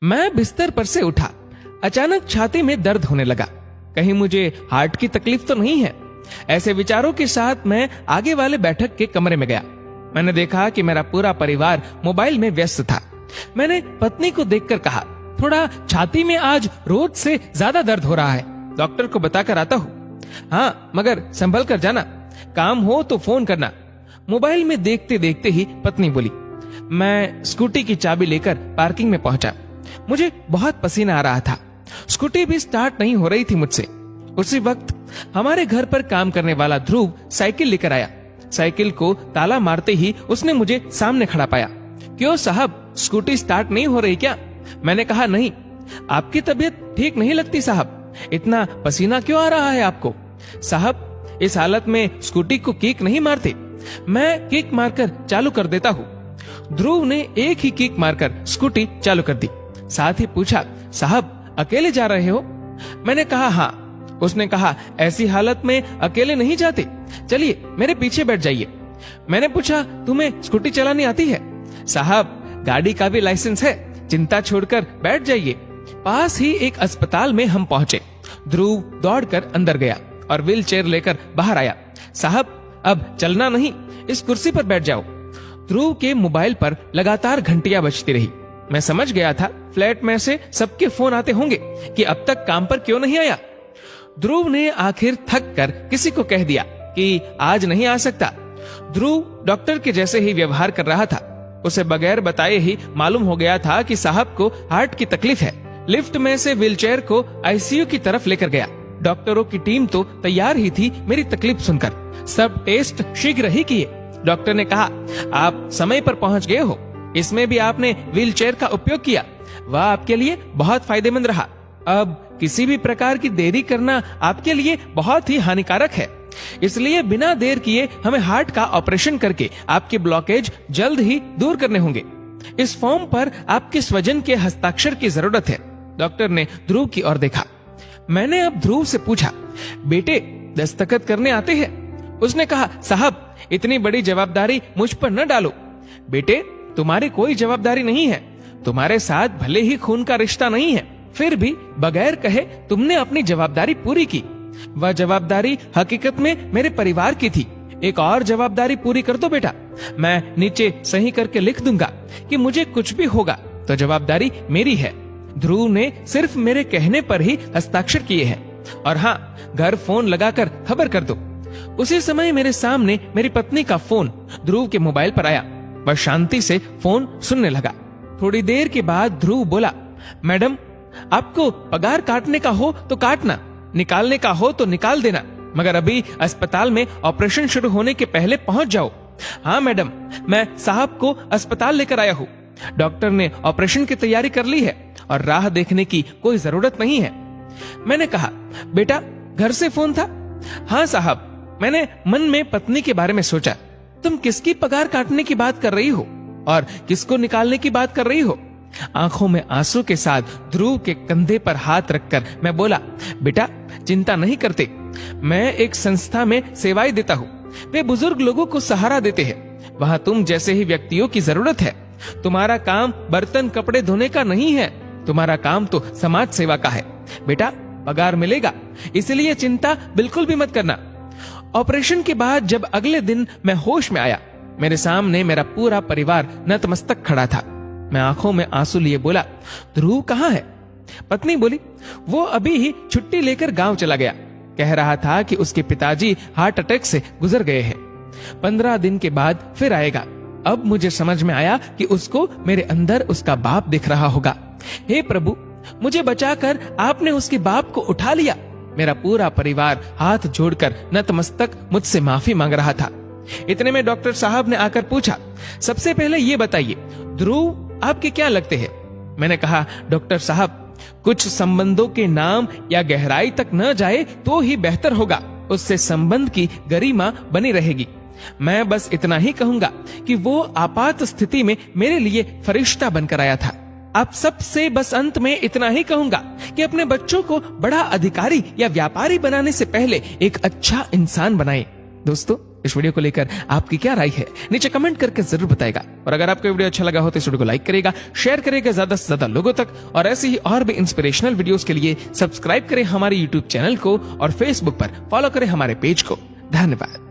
मैं बिस्तर पर से उठा। अचानक छाती में दर्द होने लगा। कहीं मुझे हार्ट की तकलीफ तो नहीं है? ऐसे विचारों के साथ मैं आगे वाले बैठक के कमरे में गया। मैंने देखा कि मेरा पूरा परिवार मोबाइल में व्यस्त था। मैंने पत्नी को देखकर कहा, थोड़ा छाती में आज रोज से ज्यादा दर्द हो रहा है, डॉक्टर को बताकर आता हूँ। हाँ, मगर संभल कर जाना, काम हो तो फोन करना। मोबाइल में देखते देखते ही पत्नी बोली। मैं स्कूटी की चाबी लेकर पार्किंग में पहुंचा। मुझे बहुत पसीना आ रहा था। स्कूटी भी स्टार्ट नहीं हो रही थी मुझसे। उसी वक्त हमारे घर पर काम करने वाला ध्रुव साइकिल लेकर आया। साइकिल को ताला मारते ही उसने मुझे सामने खड़ा पाया। क्यों साहब, स्कूटी स्टार्ट नहीं हो रही क्या? मैंने कहा, नहीं। आपकी तबीयत ठीक नहीं लगती साहब, इतना पसीना क्यों आ रहा है आपको? साहब, इस हालत में स्कूटी को किक नहीं मारते, मैं किक मारकर चालू कर देता हूँ। ध्रुव ने एक ही किक मारकर स्कूटी चालू कर दी। साथ ही पूछा, साहब अकेले जा रहे हो? मैंने कहा, हाँ। उसने कहा, ऐसी हालत में अकेले नहीं जाते, चलिए मेरे पीछे बैठ जाइए। मैंने पूछा, तुम्हें स्कूटी चलानी आती है? साहब, गाड़ी का भी लाइसेंस है, चिंता छोड़कर बैठ जाइए। पास ही एक अस्पताल में हम पहुंचे। ध्रुव दौड़कर अंदर गया और व्हील चेयर लेकर बाहर आया। साहब, अब चलना नहीं, इस कुर्सी पर बैठ जाओ। ध्रुव के मोबाइल पर लगातार घंटियां बजती रही। मैं समझ गया था फ्लैट में से सबके फोन आते होंगे कि अब तक काम पर क्यों नहीं आया। ध्रुव ने आखिर थक कर किसी को कह दिया कि आज नहीं आ सकता। ध्रुव डॉक्टर के जैसे ही व्यवहार कर रहा था। उसे बगैर बताए ही मालूम हो गया था कि साहब को हार्ट की तकलीफ है। लिफ्ट में से व्हीलचेयर को आईसीयू की तरफ लेकर गया। डॉक्टरों की टीम तो तैयार ही थी मेरी तकलीफ सुनकर। सब टेस्ट शीघ्र ही किए। डॉक्टर ने कहा, आप समय पर पहुंच गए हो, इसमें भी आपने व्हीलचेयर का उपयोग किया, वह आपके लिए बहुत फायदेमंद रहा। अब किसी भी प्रकार की देरी करना आपके लिए बहुत ही हानिकारक है, इसलिए बिना देर किए हमें हार्ट का ऑपरेशन करके आपके ब्लॉकेज जल्द ही दूर करने होंगे। इस फॉर्म पर आपके स्वजन के हस्ताक्षर की जरूरत है। डॉक्टर ने ध्रुव की ओर देखा। मैंने अब ध्रुव से पूछा, बेटे दस्तखत करने आते हैं? उसने कहा, साहब इतनी बड़ी जवाबदारी मुझ पर न डालो। बेटे, तुम्हारी कोई जवाबदारी नहीं है, तुम्हारे साथ भले ही खून का रिश्ता नहीं है, फिर भी बगैर कहे तुमने अपनी जवाबदारी पूरी की। वह जवाबदारी हकीकत में मेरे परिवार की थी। एक और जवाबदारी पूरी कर दो बेटा, मैं नीचे सही करके लिख दूंगा कि मुझे कुछ भी होगा तो जवाबदारी मेरी है। ध्रुव ने सिर्फ मेरे कहने पर ही हस्ताक्षर किए हैं। और हाँ, घर फोन लगाकर खबर कर दो। उसी समय मेरे सामने मेरी पत्नी का फोन ध्रुव के मोबाइल पर आया। वह शांति से फोन सुनने लगा। थोड़ी देर के बाद ध्रुव बोला, मैडम आपको पगार काटने का हो तो काटना, निकालने का हो तो निकाल देना, मगर अभी अस्पताल में ऑपरेशन शुरू होने के पहले पहुंच जाओ। हाँ मैडम, मैं साहब को अस्पताल लेकर आया हूँ। डॉक्टर ने ऑपरेशन की तैयारी कर ली है और राह देखने की कोई जरूरत नहीं है। मैंने कहा, बेटा घर से फोन था? हाँ साहब। मैंने मन में पत्नी के बारे में सोचा। तुम किसकी पगार काटने की बात कर रही हो और किसको निकालने की बात कर रही हो? आंखों में आंसू के साथ ध्रुव के कंधे पर हाथ रखकर मैं बोला, बेटा चिंता नहीं करते, मैं एक संस्था में सेवाएं देता हूँ। वे बुजुर्ग लोगों को सहारा देते हैं। वहाँ तुम जैसे ही व्यक्तियों की जरूरत है। तुम्हारा काम बर्तन कपड़े धोने का नहीं है, तुम्हारा काम तो समाज सेवा का है। बेटा पगार मिलेगा, इसलिए चिंता बिल्कुल भी मत करना। ऑपरेशन के बाद जब अगले दिन मैं होश में आया, मेरे सामने मेरा पूरा परिवार नतमस्तक खड़ा था। मैं आंखों में आंसू लिए बोला, ध्रुव कहाँ है? पत्नी बोली, वो अभी ही छुट्टी लेकर गांव चला गया। कह रहा था कि उसके पिताजी हार्ट अटैक से गुजर गए हैं, 15 दिन के बाद फिर आएगा। अब मुझे समझ में आया कि उसको मेरे अंदर उसका बाप दिख रहा होगा। हे प्रभु, मुझे बचाकर आपने उसके बाप को उठा लिया। मेरा पूरा परिवार हाथ जोड़कर नतमस्तक मुझसे माफी मांग रहा था। इतने में डॉक्टर साहब ने आकर पूछा, सबसे पहले ये बताइए ध्रुव आपके क्या लगते हैं? मैंने कहा, डॉक्टर साहब कुछ संबंधों के नाम या गहराई तक न जाए तो ही बेहतर होगा, उससे संबंध की गरिमा बनी रहेगी। मैं बस इतना ही कहूंगा कि वो आपात स्थिति में मेरे लिए फरिश्ता बनकर आया था। आप सबसे बस अंत में इतना ही कहूंगा कि अपने बच्चों को बड़ा अधिकारी या व्यापारी बनाने से पहले एक अच्छा इंसान बनाएं। दोस्तों, इस वीडियो को लेकर आपकी क्या राय है नीचे कमेंट करके जरूर बताएगा। और अगर आपको वीडियो अच्छा लगा हो तो इस वीडियो को लाइक करेगा, शेयर करेगा ज्यादा से ज्यादा लोगों तक। और ऐसे ही और भी इंस्पिरेशनल वीडियोस के लिए सब्सक्राइब करें हमारे यूट्यूब चैनल को और फेसबुक पर फॉलो करें हमारे पेज को। धन्यवाद।